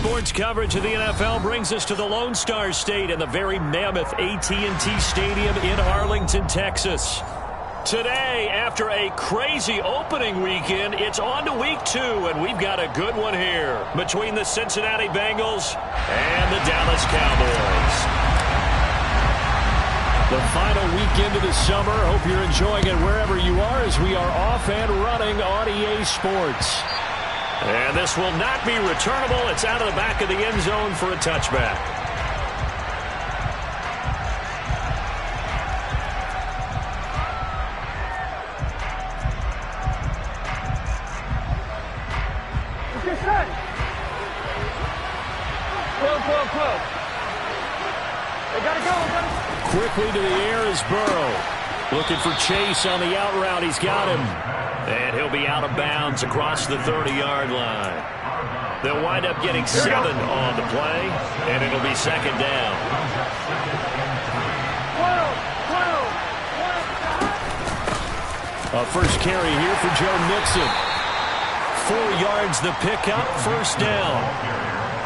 Sports coverage of the NFL brings us to the Lone Star State and the very mammoth AT&T Stadium in Arlington, Texas. Today, after a crazy opening weekend, it's on to week 2, and we've got a good one here between the Cincinnati Bengals and the Dallas Cowboys. The final weekend of the summer. Hope you're enjoying it wherever you are as we are off and running on EA Sports. And this will not be returnable. It's out of the back of the end zone for a touchback. Quickly to the air is Burrow. Looking for Chase on the out route. He's got him. And he'll be out of bounds across the 30-yard line. They'll wind up getting 7 on the play, and it'll be second down. A first carry here for Joe Mixon. 4 yards the pickup, first down.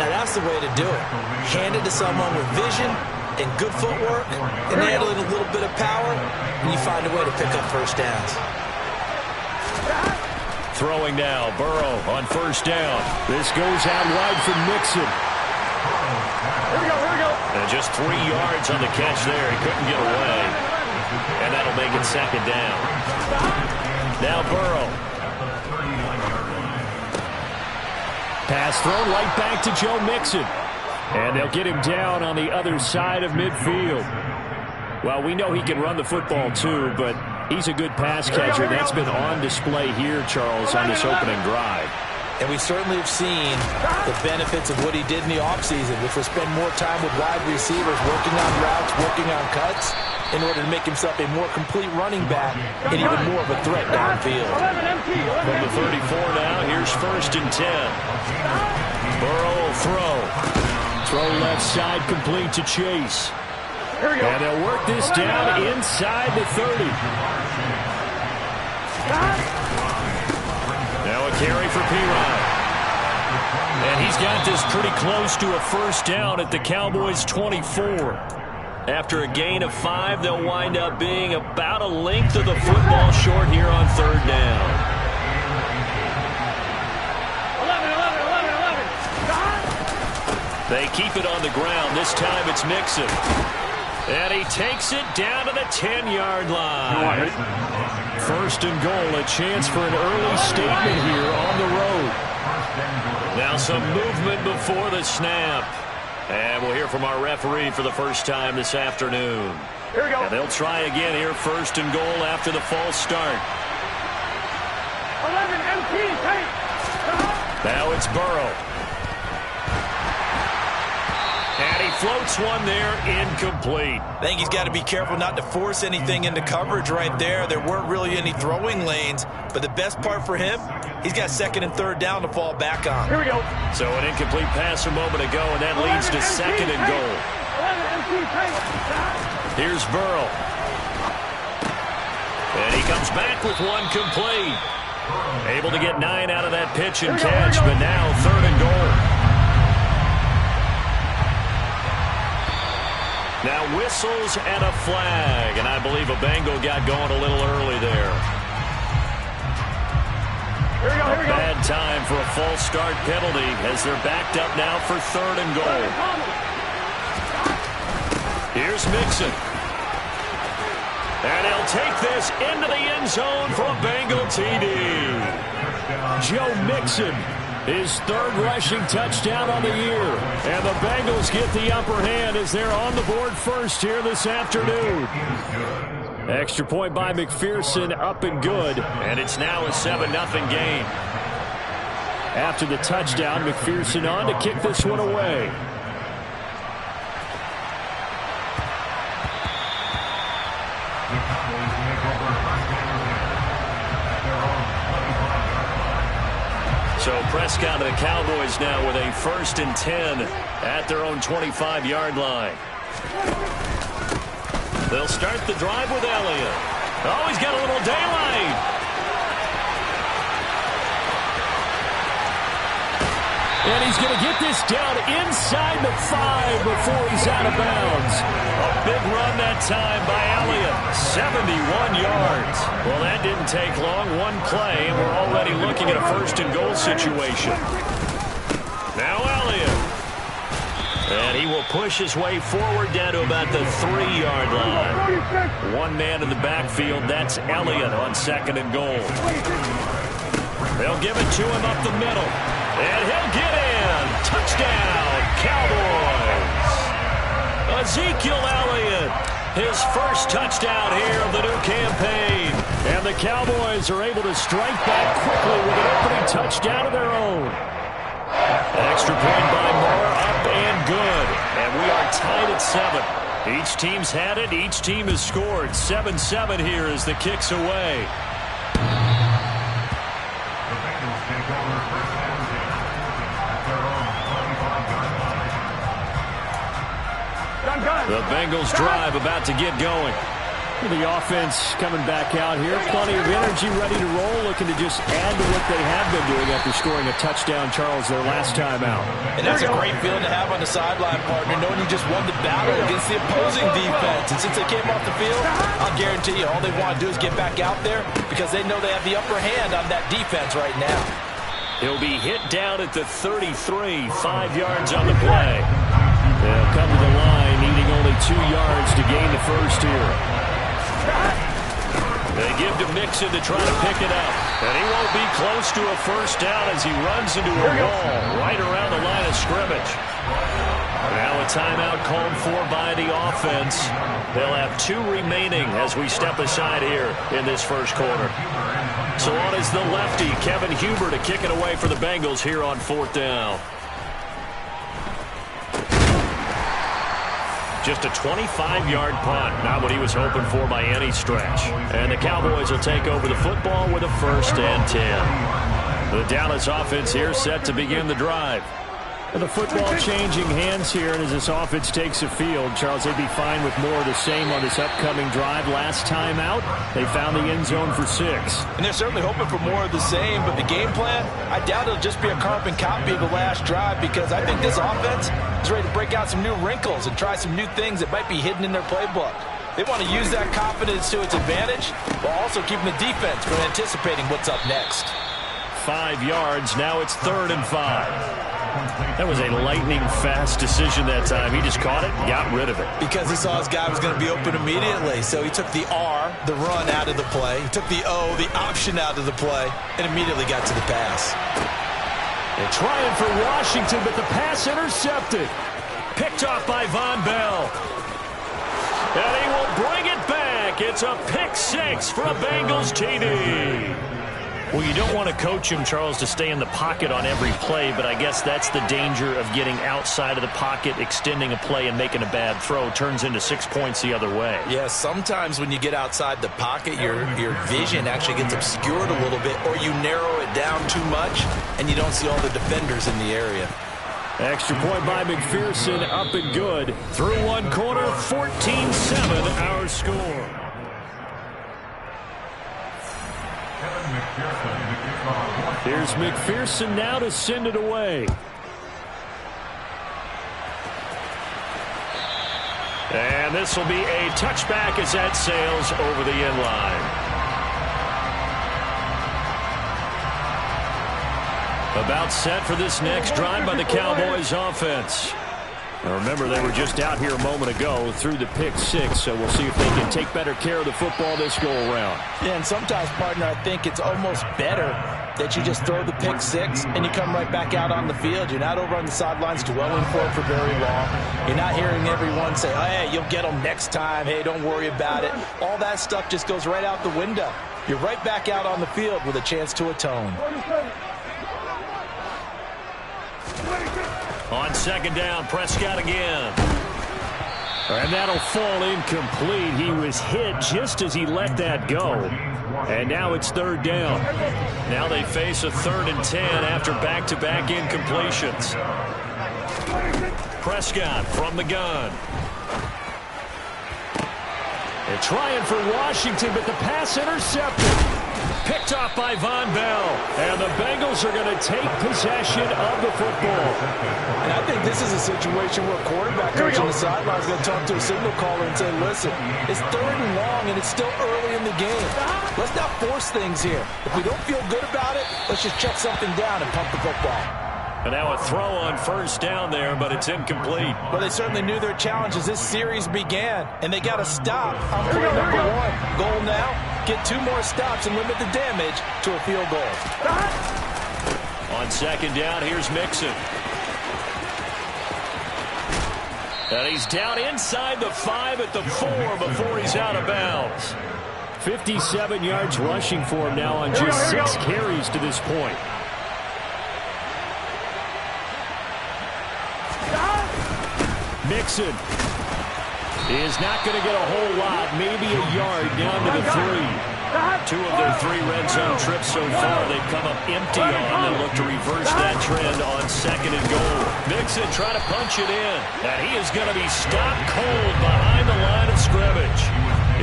Now that's the way to do it. Hand it to someone with vision and good footwork, and add a little bit of power, and you find a way to pick up first downs. Throwing now, Burrow on first down. This goes out wide from Mixon. Here we go. And just 3 yards on the catch there. He couldn't get away. And that'll make it second down. Now Burrow. Pass thrown right back to Joe Mixon. And they'll get him down on the other side of midfield. Well, we know he can run the football too, but he's a good pass catcher. That's been on display here, Charles, on this opening drive. And we certainly have seen the benefits of what he did in the offseason, which was spend more time with wide receivers, working on routes, working on cuts, in order to make himself a more complete running back and even more of a threat downfield. From the 34 now, here's first and 10. Burrow will throw. Throw left side complete to Chase. And they'll work this down inside the 30. Now a carry for P-Rod. And he's got this pretty close to a first down at the Cowboys' 24. After a gain of 5, they'll wind up being about a length of the football short here on third down. 11. They keep it on the ground. This time it's Mixon. And he takes it down to the 10-yard line. First and goal, a chance for an early statement here on the road. Now some movement before the snap. And we'll hear from our referee for the first time this afternoon. Here we go. And they'll try again here, first and goal after the false start. 11, MT, hey. Now it's Burrow. And he floats one there, incomplete. I think he's got to be careful not to force anything into coverage right there. There weren't really any throwing lanes, but the best part for him, he's got second and third down to fall back on. Here we go. So an incomplete pass a moment ago, and that leads to second and goal. 11, MT, hey. Here's Burrow. And he comes back with one complete. Able to get 9 out of that pitch and catch, but now third and goal. Now whistles and a flag, and I believe a Bengal got going a little early there. Here we go. Bad time for a false start penalty as they're backed up now for third and goal. Here's Mixon. And he'll take this into the end zone for a Bengal TD. Joe Mixon, his third rushing touchdown on the year. And the Bengals get the upper hand as they're on the board first here this afternoon. Extra point by McPherson, up and good. And it's now a 7-0 game. After the touchdown, McPherson on to kick this one away. So Prescott and the Cowboys now with a first and 10 at their own 25-yard line. They'll start the drive with Elliott. Oh, he's got a little daylight. And he's going to get this down inside the 5 before he's out of bounds. A big run that time by Elliott. 71 yards. Well, that didn't take long. One play, and we're already looking at a first-and-goal situation. Now Elliott. And he will push his way forward down to about the 3-yard line. One man in the backfield. That's Elliott on 2nd and goal. They'll give it to him up the middle. And he'll get in. Touchdown, Cowboys. Ezekiel Elliott, his first touchdown here of the new campaign. And the Cowboys are able to strike back quickly with an opening touchdown of their own. Extra point by Moore, up and good. And we are tied at 7. Each team's had it. Each team has scored. 7-7 here as the kick's away. The Bengals drive about to get going. The offense coming back out here. Plenty of energy, ready to roll, looking to just add to what they have been doing after scoring a touchdown, Charles, their last time out. And that's a great feeling to have on the sideline, partner, knowing you just won the battle against the opposing defense. And since they came off the field, I'll guarantee you all they want to do is get back out there because they know they have the upper hand on that defense right now. He'll be hit down at the 33, 5 yards on the play. They'll come to the line, needing only 2 yards to gain the first here. They give to Mixon to try to pick it up. And he won't be close to a first down as he runs into a wall right around the line of scrimmage. Now a timeout called for by the offense. They'll have 2 remaining as we step aside here in this first quarter. So on is the lefty, Kevin Huber, to kick it away for the Bengals here on 4th down. Just a 25-yard punt, not what he was hoping for by any stretch. And the Cowboys will take over the football with a 1st and 10. The Dallas offense here set to begin the drive. And the football changing hands here, and as this offense takes the field, Charles, they'd be fine with more of the same on this upcoming drive. Last time out, they found the end zone for 6. And they're certainly hoping for more of the same, but the game plan, I doubt it'll just be a carbon copy of the last drive because I think this offense is ready to break out some new wrinkles and try some new things that might be hidden in their playbook. They want to use that confidence to its advantage while also keeping the defense from anticipating what's up next. 5 yards, now it's 3rd and 5. That was a lightning-fast decision that time. He just caught it and got rid of it. Because he saw his guy was going to be open immediately. So he took the R, the run, out of the play. He took the O, the option, out of the play, and immediately got to the pass. They're trying for Washington, but the pass intercepted. Picked off by Von Bell. And he will bring it back. It's a pick 6 for a Bengals TD. Well, you don't want to coach him, Charles, to stay in the pocket on every play, but I guess that's the danger of getting outside of the pocket, extending a play, and making a bad throw. Turns into 6 points the other way. Yeah, sometimes when you get outside the pocket, your vision actually gets obscured a little bit, or you narrow it down too much, and you don't see all the defenders in the area. Extra point by McPherson, up and good. Through one quarter, 14-7 our score. Here's McPherson now to send it away. And this will be a touchback as that sails over the end line. About set for this next drive by the Cowboys offense. Now remember, they were just out here a moment ago through the pick 6, so we'll see if they can take better care of the football this go-around. Yeah, and sometimes, partner, I think it's almost better that you just throw the pick 6 and you come right back out on the field. You're not over on the sidelines dwelling for it for very long. You're not hearing everyone say, oh, hey, you'll get them next time. Hey, don't worry about it. All that stuff just goes right out the window. You're right back out on the field with a chance to atone. On 2nd down, Prescott again. And that'll fall incomplete. He was hit just as he let that go. And now it's 3rd down. Now they face a 3rd and 10 after back-to-back incompletions. Prescott from the gun. They're trying for Washington, but the pass intercepted. picked off by Von Bell. And the Bengals are going to take possession of the football. And I think this is a situation where a quarterback coach on the sideline is going to talk to a signal caller and say, listen, it's 3rd and long and it's still early in the game. Let's not force things here. If we don't feel good about it, let's just check something down and pump the football. And now a throw on 1st down there, but it's incomplete. Well, they certainly knew their challenge as this series began, and they got to stop on play number 1. Goal now, get 2 more stops and limit the damage to a field goal. On 2nd down, here's Mixon. And he's down inside the 5 at the 4 before he's out of bounds. 57 yards rushing for him now on just 6 carries to this point. Mixon is not going to get a whole lot, maybe a yard down to the 3. 2 of their 3 red zone trips so far they've come up empty on. They'll look to reverse that trend on 2nd and goal. Mixon trying to punch it in, and he is going to be stopped cold behind the line of scrimmage.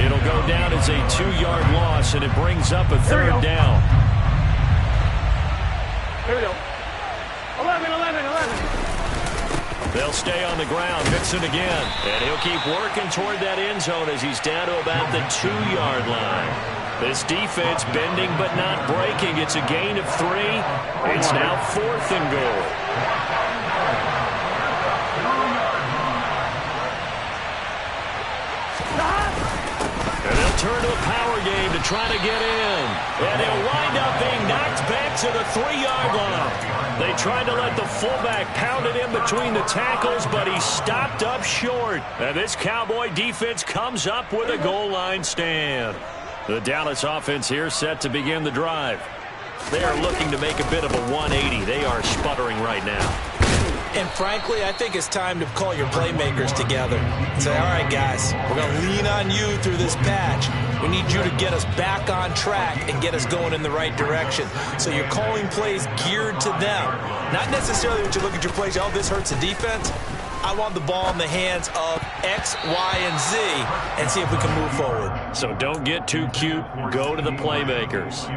It'll go down as a 2-yard loss, and it brings up a 3rd down. Here we go. 11. They'll stay on the ground. Mixon again. And he'll keep working toward that end zone as he's down to about the 2-yard line. This defense bending but not breaking. It's a gain of 3. It's now 4th and goal. And they'll turn to a power game to try to get in. And they'll wind up being knocked back to the 3-yard line. They tried to let the fullback pound it in between the tackles, but he stopped up short. And this Cowboy defense comes up with a goal line stand. The Dallas offense here set to begin the drive. They are looking to make a bit of a 180. They are sputtering right now. And frankly, I think it's time to call your playmakers together and say, all right, guys, we're going to lean on you through this patch. We need you to get us back on track and get us going in the right direction. So you're calling plays geared to them. Not necessarily that you look at your plays, oh, this hurts the defense. I want the ball in the hands of X, Y, and Z and see if we can move forward. So don't get too cute. Go to the playmakers.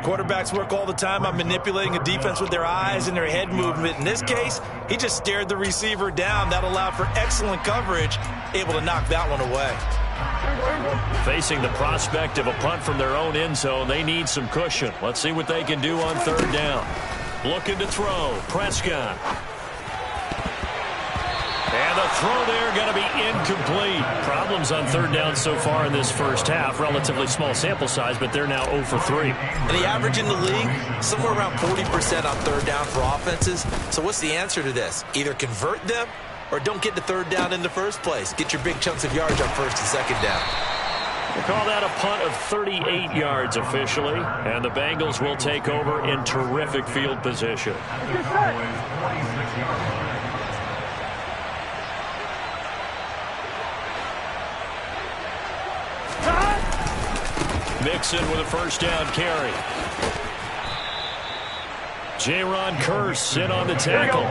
Quarterbacks work all the time on manipulating a defense with their eyes and their head movement. In this case, he just stared the receiver down. That allowed for excellent coverage, able to knock that one away. Facing the prospect of a punt from their own end zone, they need some cushion. Let's see what they can do on 3rd down. Looking to throw. Prescott. And the throw there going to be incomplete. Problems on 3rd down so far in this first half. Relatively small sample size, but they're now 0 for 3. And the average in the league, somewhere around 40% on 3rd down for offenses. So what's the answer to this? Either convert them or don't get to 3rd down in the first place. Get your big chunks of yards on 1st and 2nd down. We'll call that a punt of 38 yards officially. And the Bengals will take over in terrific field position. Mixon with a 1st down carry. Jaron Kearse in on the tackle.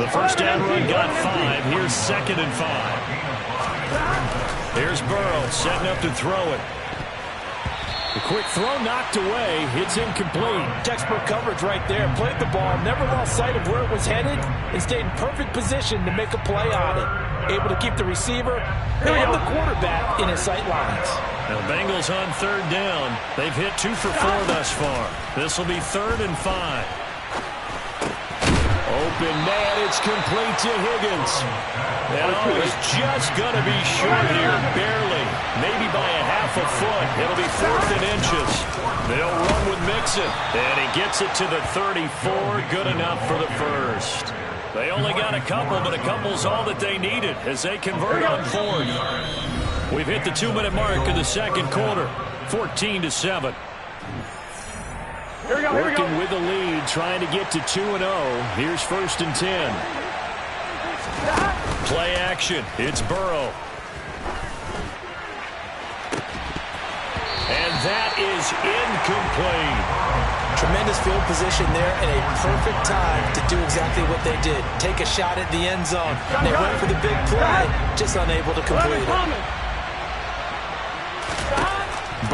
The 1st down run got 5. Here's 2nd and 5. Here's Burrow setting up to throw it. The quick throw knocked away. It's incomplete. Textbook coverage right there. Played the ball, never lost sight of where it was headed, and stayed in perfect position to make a play on it. Able to keep the receiver and the quarterback in his sight lines. Now the Bengals on 3rd down. They've hit 2 for 4 thus far. This will be 3rd and 5. Open man, it's complete to Higgins. And it's just going to be short here, barely. Maybe by a half a foot. It'll be 4th and inches. They'll run with Mixon. And he gets it to the 34. Good enough for the 1st. They only got a couple, but a couple's all that they needed as they convert on 4th. We've hit the 2-minute mark of the 2nd quarter. 14-7. Working with the lead, trying to get to 2-0. Here's 1st and 10. Play action. It's Burrow. And that is incomplete. Tremendous field position there and a perfect time to do exactly what they did. Take a shot at the end zone. They went for the big play, just unable to complete it.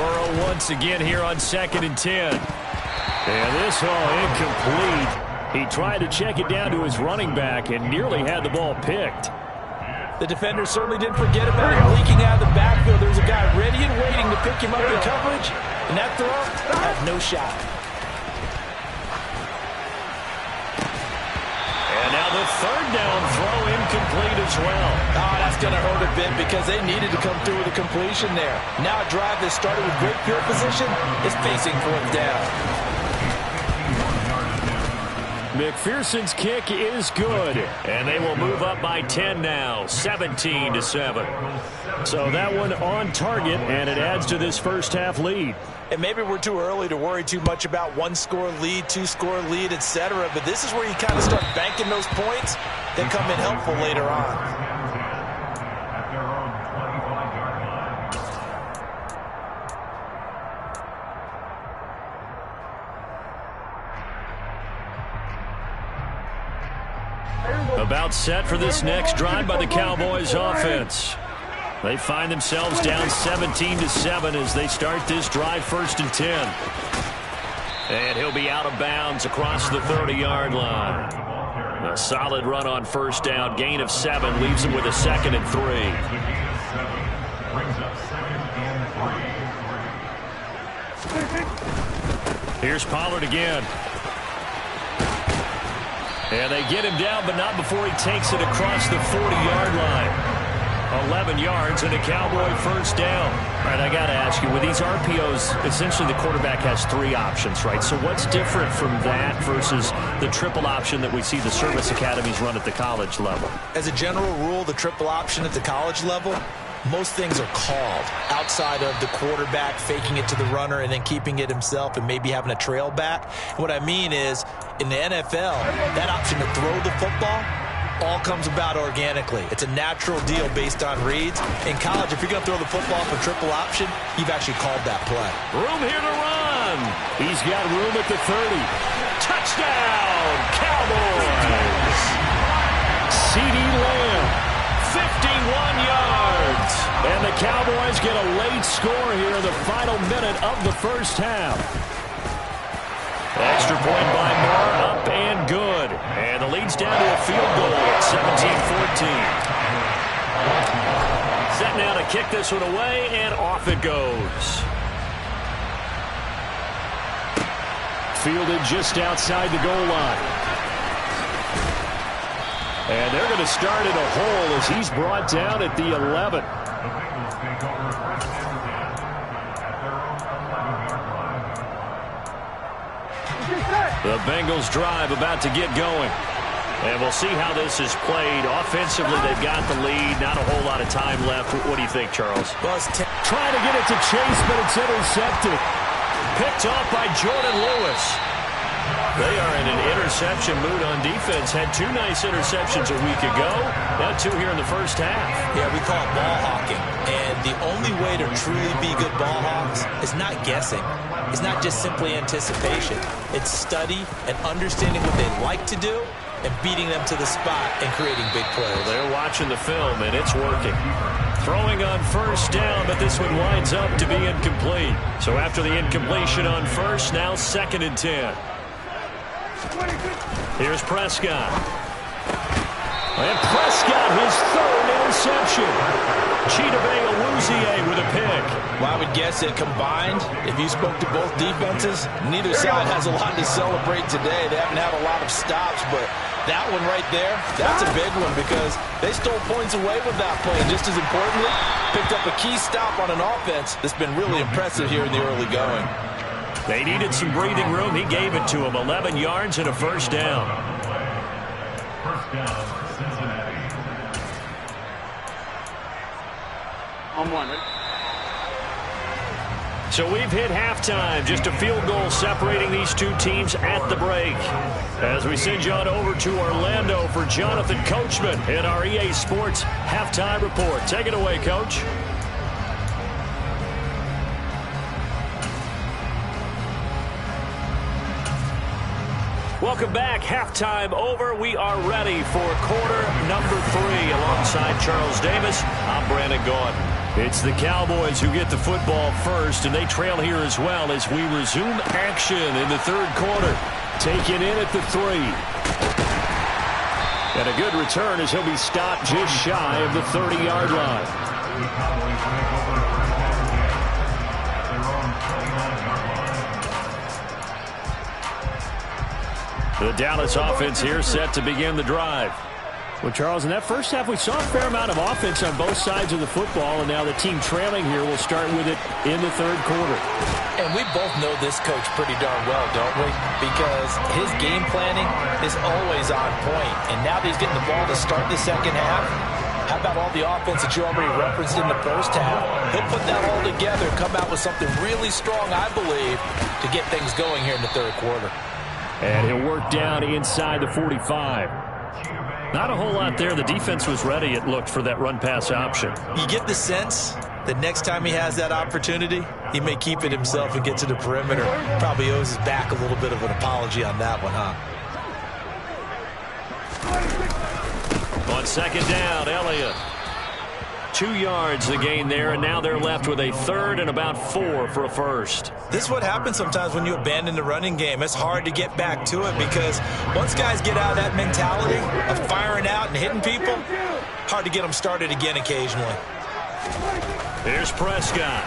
Burrow once again here on 2nd and 10. And this incomplete. He tried to check it down to his running back and nearly had the ball picked. The defender certainly didn't forget about him leaking out of the backfield. There's a guy ready and waiting to pick him up in coverage, and that throw had no shot. And now the 3rd down throw incomplete as well. Oh, that's going to hurt a bit because they needed to come through with a completion there. Now a drive that started with great field position is facing 4th down. McPherson's kick is good, and they will move up by 10 now, 17-7. So that one on target, and it adds to this first half lead. And maybe we're too early to worry too much about 1-score lead, 2-score lead, etc. But this is where you kind of start banking those points that come in helpful later on. About set for this next drive by the Cowboys offense. They find themselves down 17-7 as they start this drive 1st and 10. And he'll be out of bounds across the 30-yard line. A solid run on 1st down. Gain of 7 leaves him with a 2nd and 3. Here's Pollard again. And they get him down, but not before he takes it across the 40-yard line. 11 yards and a Cowboy 1st down. All right, I got to ask you, with these RPOs, essentially the quarterback has 3 options, right? So what's different from that versus the triple option that we see the service academies run at the college level? As a general rule, the triple option at the college level, most things are called outside of the quarterback faking it to the runner and then keeping it himself and maybe having a trail back. What I mean is, in the NFL, that option to throw the football all comes about organically. It's a natural deal based on reads. In college, if you're going to throw the football for triple option, you've actually called that play. Room here to run. He's got room at the 30. Touchdown, Cowboys. CeeDee Lamb, 51 yards. And the Cowboys get a late score here in the final minute of the first half. Extra point by Moore, up and good. And the lead's down to a field goal at 17-14. Set now to kick this one away, and off it goes. Fielded just outside the goal line. And they're going to start at a hole as he's brought down at the 11. The Bengals drive about to get going. And we'll see how this is played. Offensively, they've got the lead. Not a whole lot of time left. What do you think, Charles? Well, trying to get it to Chase, but it's intercepted. Picked off by Jordan Lewis. They are in an interception mood on defense. Had 2 nice interceptions a week ago. Now 2 here in the first half. Yeah, we call it ball hawking. And the only way to truly be good ball hawks is not guessing. It's not just simply anticipation. It's study and understanding what they like to do and beating them to the spot and creating big plays. Well, they're watching the film, and it's working. Throwing on 1st down, but this one winds up to be incomplete. So after the incompletion on 1st, now 2nd and 10. Here's Prescott. And Prescott, his 3rd interception. Chidobe Awuzie with a pick. Well, I would guess that combined, if you spoke to both defenses, neither side has a lot to celebrate today. They haven't had a lot of stops, but that one right there, that's a big one because they stole points away with that play. And just as importantly, picked up a key stop on an offense that's been really impressive here in the early going. They needed some breathing room. He gave it to him. 11 yards and a 1st down. First down, Cincinnati. On 1, right? So we've hit halftime. Just a field goal separating these 2 teams at the break. As we send you on over to Orlando for Jonathan Coachman in our EA Sports Halftime Report. Take it away, Coach. Welcome back. Halftime over. We are ready for quarter number 3. Alongside Charles Davis, I'm Brandon Gaudin. It's the Cowboys who get the football first, and they trail here as well as we resume action in the third quarter. Taken in at the 3. And a good return as he'll be stopped just shy of the 30-yard line. The Dallas offense here set to begin the drive. Well, Charles, in that first half, we saw a fair amount of offense on both sides of the football, and now the team trailing here will start with it in the third quarter. And we both know this coach pretty darn well, don't we? Because his game planning is always on point. And now that he's getting the ball to start the second half, how about all the offense that you already referenced in the first half? He'll put that all together and come out with something really strong, I believe, to get things going here in the third quarter. And he'll work down inside the 45. Not a whole lot there. The defense was ready, it looked, for that run-pass option. You get the sense that next time he has that opportunity, he may keep it himself and get to the perimeter. Probably owes his back a little bit of an apology on that one, huh? On second down, Elliott. 2 yards the gain there, and now they're left with a third and about 4 for a first. This is what happens sometimes when you abandon the running game. It's hard to get back to it because once guys get out of that mentality of firing out and hitting people, hard to get them started again occasionally. Here's Prescott.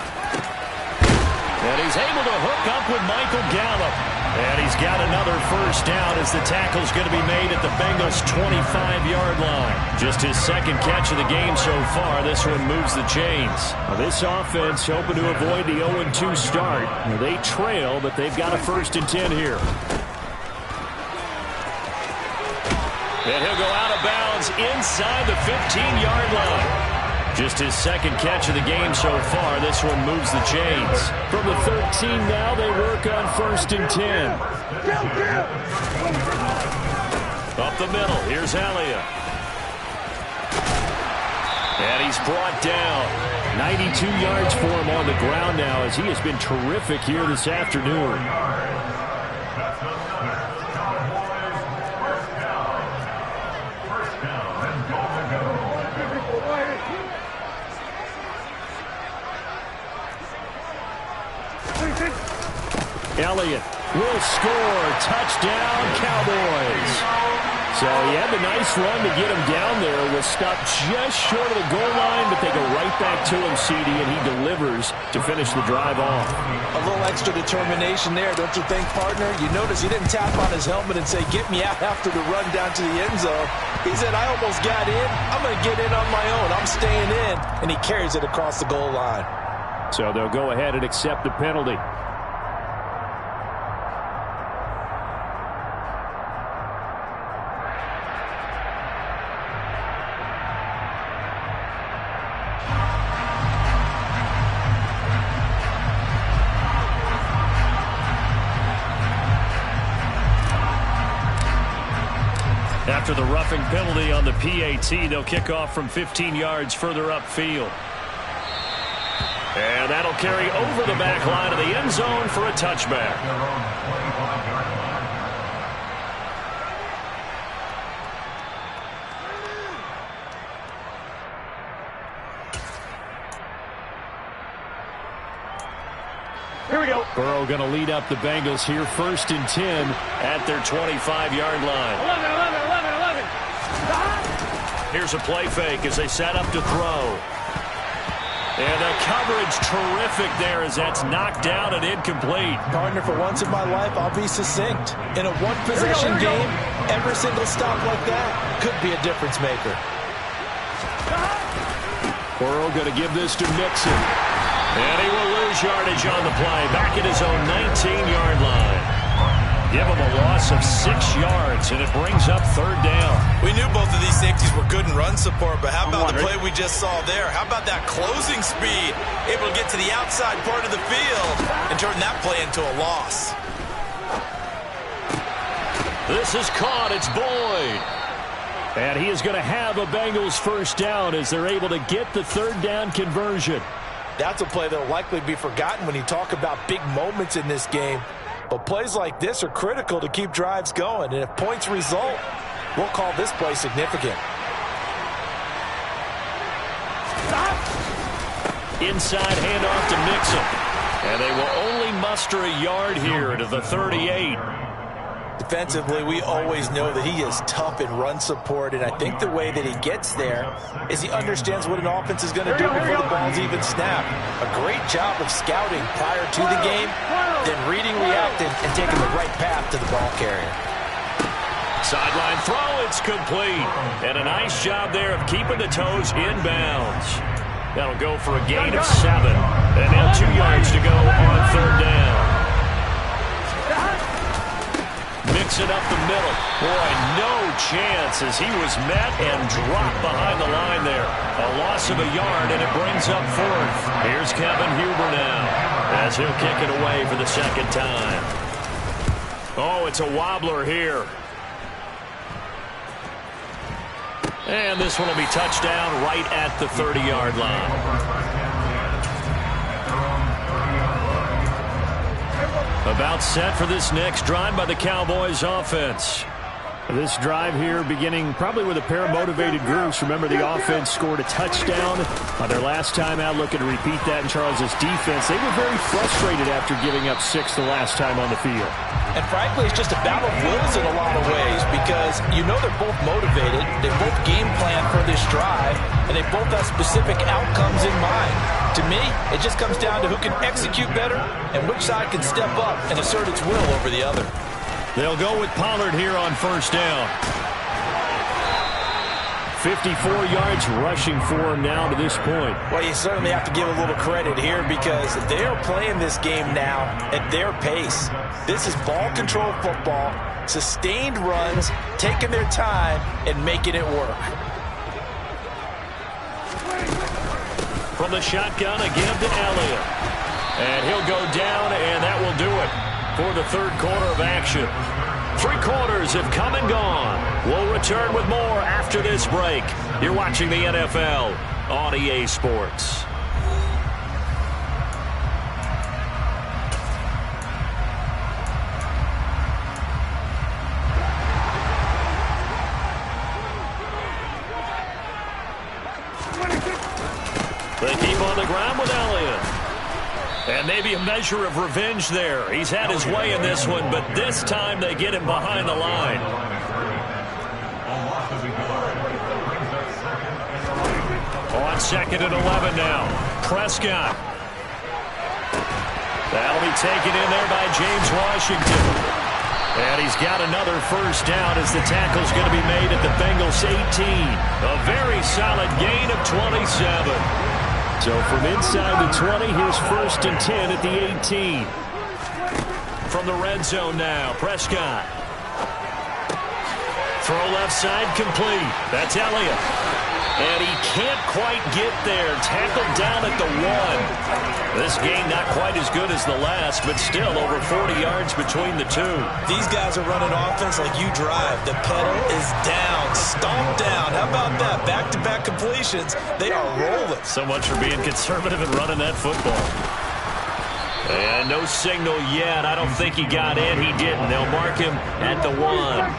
And he's able to hook up with Michael Gallup. And he's got another first down as the tackle's going to be made at the Bengals' 25-yard line. Just his second catch of the game so far. This one moves the chains. Now, this offense hoping to avoid the 0-2 start. Now, they trail, but they've got a 1st and 10 here. And he'll go out of bounds inside the 15-yard line. Just his second catch of the game so far. This one moves the chains. From the 13 now, they work on 1st and 10. Up the middle, here's Elliott. And he's brought down. 92 yards for him on the ground now as he has been terrific here this afternoon. Elliott will score. Touchdown, Cowboys. So he had the nice run to get him down there. Was stopped just short of the goal line, but they go right back to him, CD, and he delivers to finish the drive off. A little extra determination there, don't you think, partner? You notice he didn't tap on his helmet and say, get me out after the run down to the end zone. He said, I almost got in. I'm going to get in on my own. I'm staying in. And he carries it across the goal line. So they'll go ahead and accept the penalty. After the roughing penalty on the PAT, they'll kick off from 15 yards further upfield. And that'll carry over the back line of the end zone for a touchback. Here we go. Burrow going to lead up the Bengals here, 1st and 10 at their 25-yard line. 11. Here's a play fake as they set up to throw. And the coverage terrific there as that's knocked down and incomplete. Partner, for once in my life, I'll be succinct. In a one-possession game, every single stop like that could be a difference maker. Burrow going to give this to Mixon. And he will lose yardage on the play. Back at his own 19-yard line. Give him a loss of 6 yards, and it brings up 3rd down. We knew both of these safeties were good in run support, but how about the play we just saw there? How about that closing speed? Able to get to the outside part of the field and turn that play into a loss. This is caught. It's Boyd. And he is going to have a Bengals 1st down as they're able to get the 3rd down conversion. That's a play that will likely be forgotten when you talk about big moments in this game. But plays like this are critical to keep drives going. And if points result, we'll call this play significant. Inside handoff to Mixon. And they will only muster a yard here to the 38. Defensively, we always know that he is tough in run support, and I think the way that he gets there is he understands what an offense is going to do before the ball's even snapped. A great job of scouting prior to the game, then reading, reacting, and taking the right path to the ball carrier. Sideline throw, it's complete. And a nice job there of keeping the toes inbounds. That'll go for a gain of 7. And now 2 yards to go on third down. Mixing up the middle. Boy, no chance as he was met and dropped behind the line there. A loss of a yard, and it brings up fourth. Here's Kevin Huber now as he'll kick it away for the second time. Oh, it's a wobbler here. And this one will be touchdown right at the 30-yard line. About set for this next drive by the Cowboys offense. This drive here beginning probably with a pair of motivated groups. Remember, the offense scored a touchdown on their last time out, looking to repeat that in Charles' defense. They were very frustrated after giving up 6 the last time on the field. And frankly, it's just a battle of wills in a lot of ways because you know they're both motivated, they both game plan for this drive, and they both have specific outcomes in mind. To me, it just comes down to who can execute better and which side can step up and assert its will over the other. They'll go with Pollard here on first down. 54 yards rushing for him now to this point. Well, you certainly have to give a little credit here because they are playing this game now at their pace. This is ball control football, sustained runs, taking their time, and making it work. From the shotgun, a give to Elliott. And he'll go down, and that will do it for the third quarter of action. 3 quarters have come and gone. We'll return with more after this break. You're watching the NFL on EA Sports. They keep on the ground with Elliott. And maybe a measure of revenge there. He's had his way in this one, but this time they get him behind the line. On 2nd and 11 now. Prescott. That'll be taken in there by James Washington. And he's got another first down as the tackle's going to be made at the Bengals 18. A very solid gain of 27. So from inside the 20, here's 1st and 10 at the 18. From the red zone now, Prescott. Throw left side complete. That's Elliott. And he can't quite get there. Tackled down at the 1. This game not quite as good as the last, but still over 40 yards between the two. These guys are running offense like you drive. The pedal is down, stomped down. How about that? Back-to-back completions. They are rolling. So much for being conservative and running that football. And no signal yet. I don't think he got in. He didn't. They'll mark him at the 1.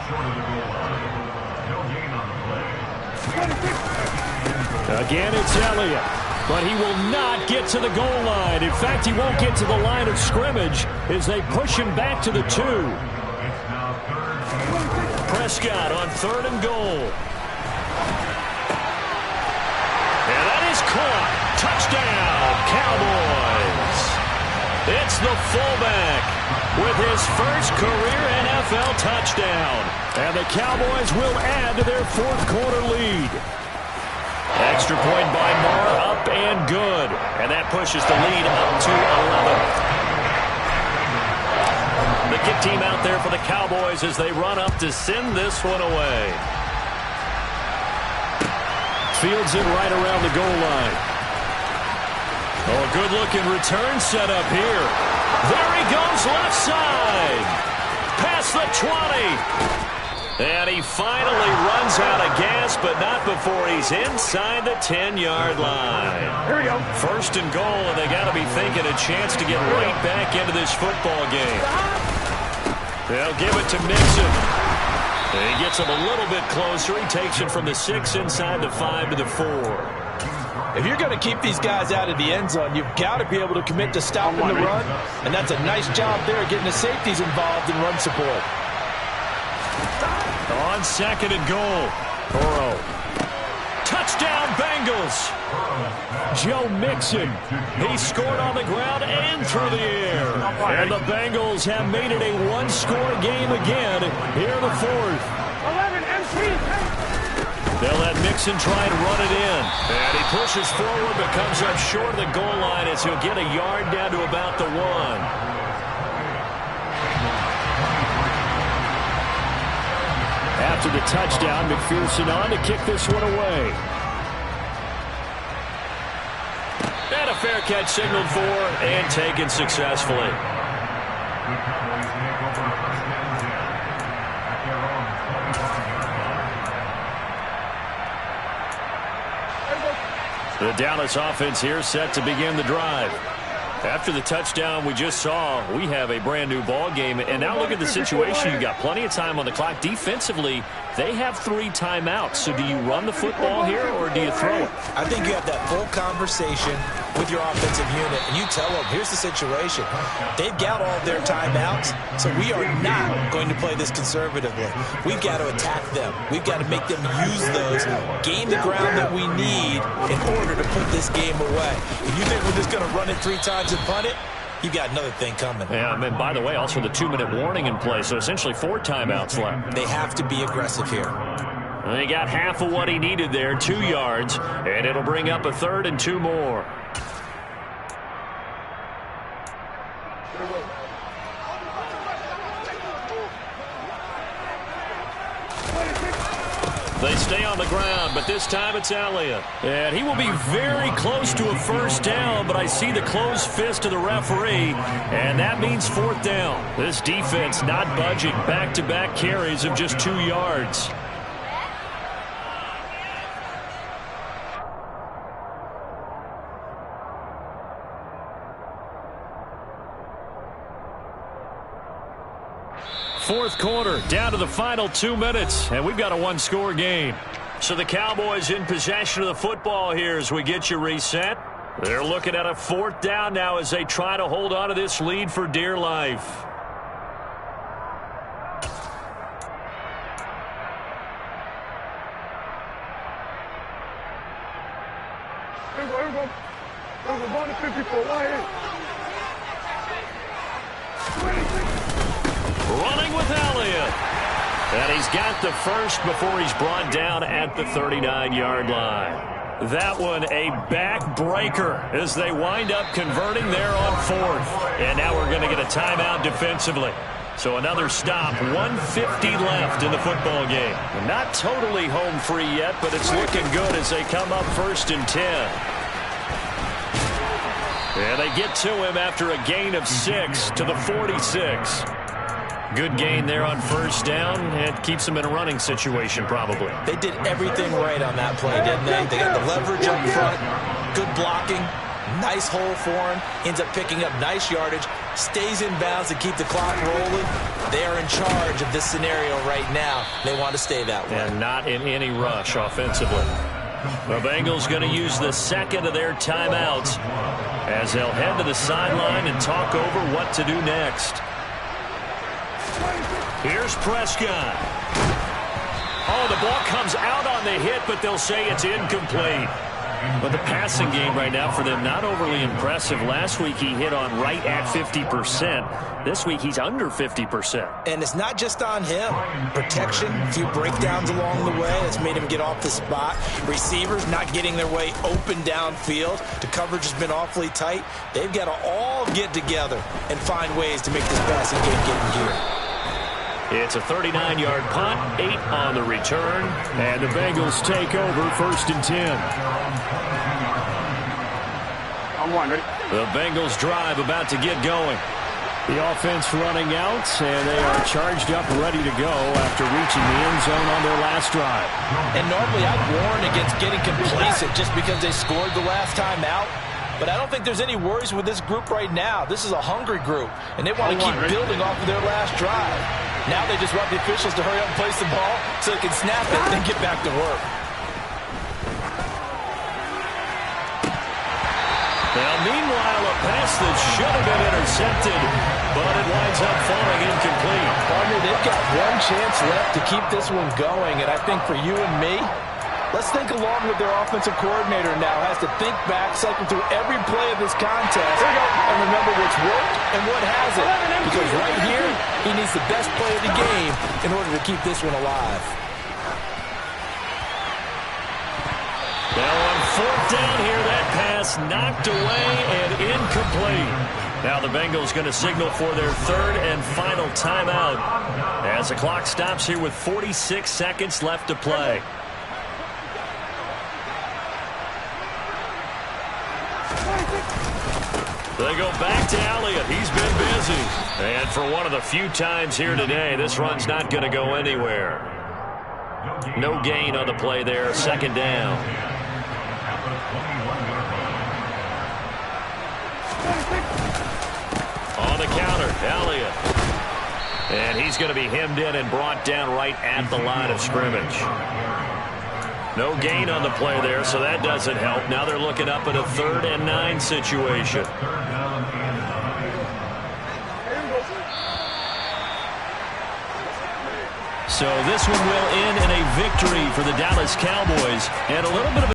Again, it's Elliott, but he will not get to the goal line. In fact, he won't get to the line of scrimmage as they push him back to the 2. Prescott on 3rd and goal. And that is caught. Touchdown, Cowboys. It's the fullback with his first career NFL touchdown. And the Cowboys will add to their 4th quarter lead. Extra point by Mara, up and good. And that pushes the lead up to 11. The kick team out there for the Cowboys as they run up to send this one away. Fields it right around the goal line. Oh, good-looking return set up here. There he goes left side. Past the 20. And he finally runs out of gas, but not before he's inside the 10-yard line. Here we go. 1st and goal, and they got to be thinking a chance to get right back into this football game. They'll give it to Mixon. And he gets him a little bit closer. He takes it from the 6 inside the 5 to the 4. If you're going to keep these guys out of the end zone, you've got to be able to commit to stopping the run, and that's a nice job there getting the safeties involved in run support. On 2nd and goal, Burrow. Touchdown, Bengals. Joe Mixon. He scored on the ground and through the air. And the Bengals have made it a one-score game again here in the 4th. They'll let Mixon try and run it in. And he pushes forward but comes up short of the goal line as he'll get a yard down to about the 1. After the touchdown, McPherson on to kick this one away. And a fair catch signaled for and taken successfully. The Dallas offense here set to begin the drive. After the touchdown we just saw, we have a brand new ball game. And now look at the situation. You've got plenty of time on the clock. Defensively, they have 3 timeouts. So do you run the football here or do you throw it? I think you have that full conversation with your offensive unit, and you tell them, here's the situation. They've got all their timeouts, so we are not going to play this conservatively. We've got to attack them. We've got to make them use those, gain the ground that we need in order to put this game away. If you think we're just going to run it 3 times and punt it, you got another thing coming. Yeah, and by the way, also the 2-minute warning in play, so essentially 4 timeouts left. They have to be aggressive here. And he got half of what he needed there, 2 yards, and it'll bring up a 3rd and 2 more. They stay on the ground, but this time it's Elliott. And he will be very close to a first down, but I see the closed fist of the referee, and that means 4th down. This defense not budging. Back-to-back carries of just 2 yards. Fourth quarter, down to the final 2 minutes, and we've got a one-score game. So the Cowboys in possession of the football here as we get you reset. They're looking at a 4th down now as they try to hold on to this lead for dear life. Running with Elliott. And he's got the first before he's brought down at the 39-yard line. That one a backbreaker as they wind up converting there on 4th. And now we're going to get a timeout defensively. So another stop, 1:50 left in the football game. Not totally home free yet, but it's looking good as they come up 1st and 10. And they get to him after a gain of 6 to the 46. Good gain there on 1st down. It keeps them in a running situation probably. They did everything right on that play, didn't they? They got the leverage up front, good blocking, nice hole for him, ends up picking up nice yardage, stays in bounds to keep the clock rolling. They are in charge of this scenario right now. They want to stay that way. And not in any rush offensively. The Bengals going to use the 2nd of their timeouts as they'll head to the sideline and talk over what to do next. Here's Prescott. Oh, the ball comes out on the hit, but they'll say it's incomplete. But the passing game right now for them, not overly impressive. Last week he hit on right at 50%. This week he's under 50%. And it's not just on him. Protection, a few breakdowns along the way that's made him get off the spot. Receivers not getting their way open downfield. The coverage has been awfully tight. They've got to all get together and find ways to make this passing game get in gear. It's a 39-yard punt, 8 on the return, and the Bengals take over 1st and 10. I'm one, ready? The Bengals drive about to get going. The offense running out, and they are charged up, ready to go after reaching the end zone on their last drive. And normally I'd warn against getting complacent just because they scored the last time out. But I don't think there's any worries with this group right now. This is a hungry group, and they want to keep building off of their last drive. Now they just want the officials to hurry up and place the ball so they can snap it and get back to work. that should have been intercepted, but it winds up falling incomplete. Partner, they've got one chance left to keep this one going, and I think for you and me, let's think along with their offensive coordinator now. Has to think back, cycle through every play of this contest, and remember what's worked and what hasn't. Because right here, he needs the best play of the game in order to keep this one alive. Now on fourth down here, that pass knocked away and incomplete. Now the Bengals going to signal for their third and final timeout as the clock stops here with 46 seconds left to play. They go back to Elliott. He's been busy. And for one of the few times here today, this run's not going to go anywhere. No gain on the play there. Second down. On the counter, Elliott. And he's going to be hemmed in and brought down right at the line of scrimmage. No gain on the play there, so that doesn't help. Now they're looking up at a 3rd and 9 situation. So this one will end in a victory for the Dallas Cowboys. And a little bit of